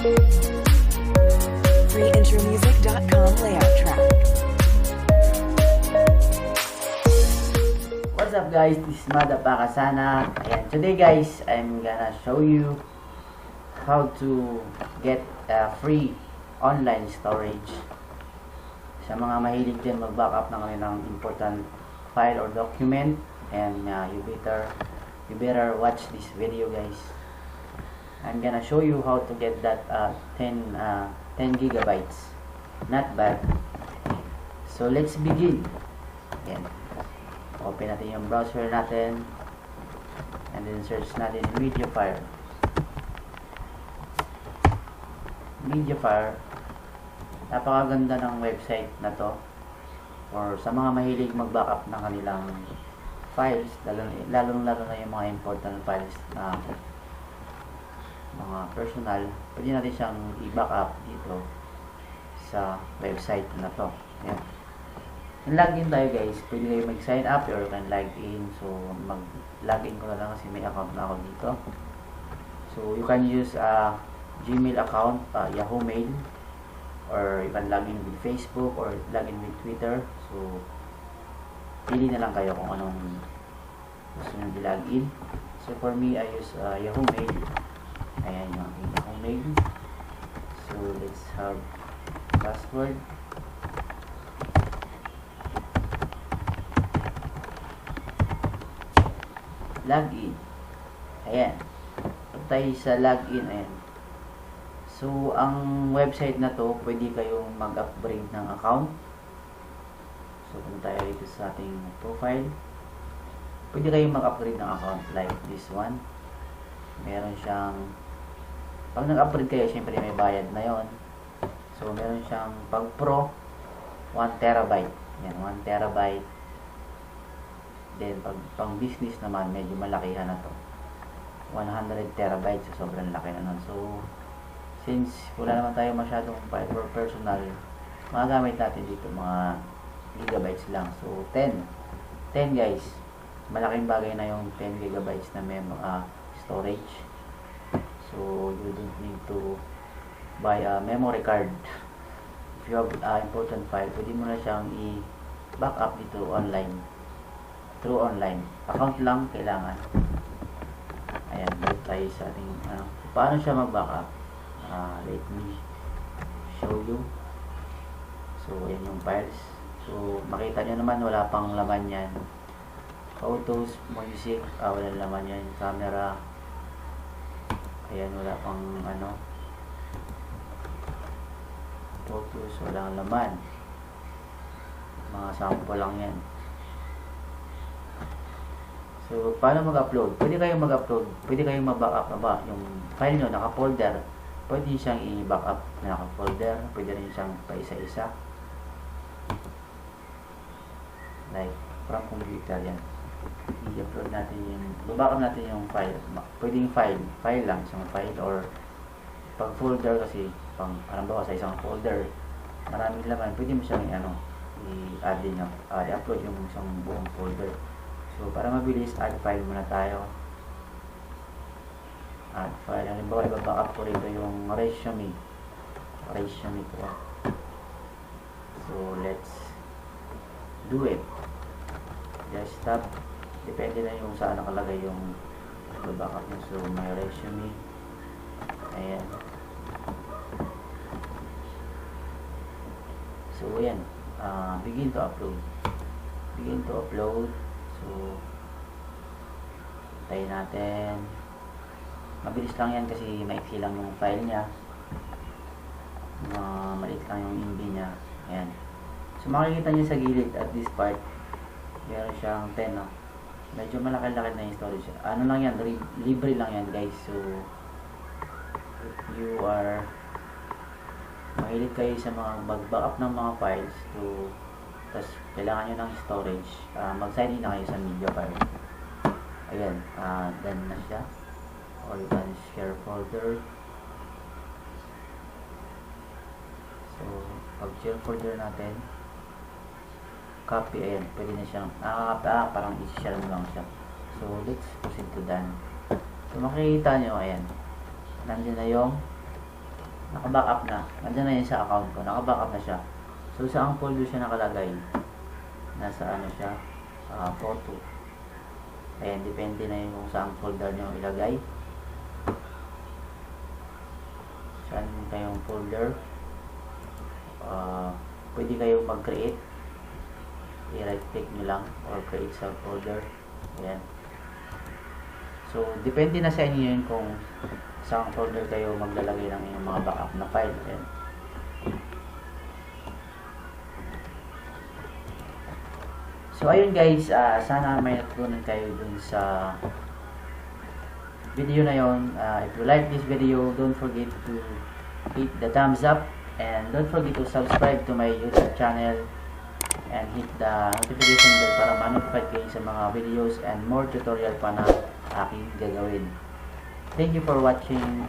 FreeIntroMusic.com layout track. What's up guys, this is Mada Pakasana. Ayan, today guys, I'm gonna show you how to get free online storage. Sa mga mahilig din mag-backup ng kanilang important file or document, and you better watch this video guys. I'm gonna show you how to get that 10 gigabytes. Not bad. So let's begin. Ayan. Open natin yung browser natin, and then search natin Mediafire. Mediafire, napakaganda ng website na to or sa mga mahilig mag-backup ng kanilang files, lalo na yung mga important files na mga personal. Pwede natin siyang i-backup dito sa website na to. Ayan. Login tayo guys. Pwede kayo mag-sign up or can log in. So mag-login ko na lang kasi may account na ako dito. So you can use a Gmail account, Yahoo Mail, or you can log in with Facebook or log in with Twitter. So pili na lang kayo kung anong gusto nyo i-log in. So for me, I use Yahoo Mail. Ayan yung aking Yahoo Mail. So let's have password. Login. Ayan. Pag tayo sa login, ayan. So, ang website na to, pwede kayong mag-upgrade ng account. So, kung tayo dito sa ating profile, pwede kayong mag-upgrade ng account like this one. Meron siyang, pag nag-upgrade kayo, syempre may bayad na yon. So, meron siyang pag pro, 1 terabyte. Yan, 1 terabyte. Then, pang business naman, medyo malakihan na to. 100 terabytes. So, sobrang laki na nun. So, since wala naman tayo masyadong file for personal, magagamit natin dito mga gigabytes lang. So, 10 guys. Malaking bagay na yung 10 gigabytes na storage. So, you don't need to buy a memory card. If you have important file, pwede mo na siyang i-backup dito online. Through online. Account lang kailangan. Ayan, balik tayo sa ating paano siya mag-backup. Let me show you. So, ayan yung files. So, makita nyo naman, wala pang laman yan. Photos, music, wala laman yan. Camera, ayan, wala pang photos, walang laman. Mga sample lang yan. So, paano mag-upload? Pwede kayong mag-upload, pwede kayong mag-backup na ba? Yung file nyo, naka-folder, pwede siyang i-backup na naka-folder, pwede rin siyang pa-isa-isa. Like, from computer yan. I-upload natin yung, backup natin yung file. Pwede yung file lang, isang file, or pag folder kasi, halimbawa sa isang folder, maraming laman, pwede mo siyang i-add din, i-upload yung isang buong folder. So, para mabilis, add file muna tayo. Add file. Halimbawa, i-backup ko rito yung resume ko. So, let's do it. Just stop. Depende na yung saan nakalagay yung backup nyo. So, my resume. Ayan. So, ayan. Begin to upload. So, tayo natin. Mabilis lang yan kasi maiksi lang yung file niya. Maliit lang yung MB niya. Ayan. So, makikita niyo sa gilid at this part, meron siyang 10. Medyo malaki-laki na yung storage. Ano lang yan, libre lang yan guys. So, if you are mahilig kayo sa mga mag-backup ng mga files to tapos kailangan nyo ng storage, mag-sign in na kayo sa Mediafire. Ayan, done na siya. Or you can share folder. So, pag share folder natin, copy, ayan, pwede na siyang, parang i-share mo lang siya. So, let's proceed to done. So, makikita nyo, ayan, nandiyan na yung naka-backup na. Nandiyan na yun sa account ko. Naka-backup na siya. So, saang folder siya nakalagay? Nasa ano siya? Photo. Ayan, depende na yun kung saang folder nyo ilagay. Saan kayong folder? Pwede kayong mag-create. I-right click nyo lang or create subfolder. Ayan. So, depende na sa inyo yun kung saan folder kayo maglalagay ng inyong mga backup na file. Ayan. So, ayun guys, sana may natutunan kayo dun sa video na yun. If you like this video, don't forget to hit the thumbs up and don't forget to subscribe to my YouTube channel and hit the notification bell para ma-notify kayo sa mga videos and more tutorial pa na aking gagawin. Thank you for watching.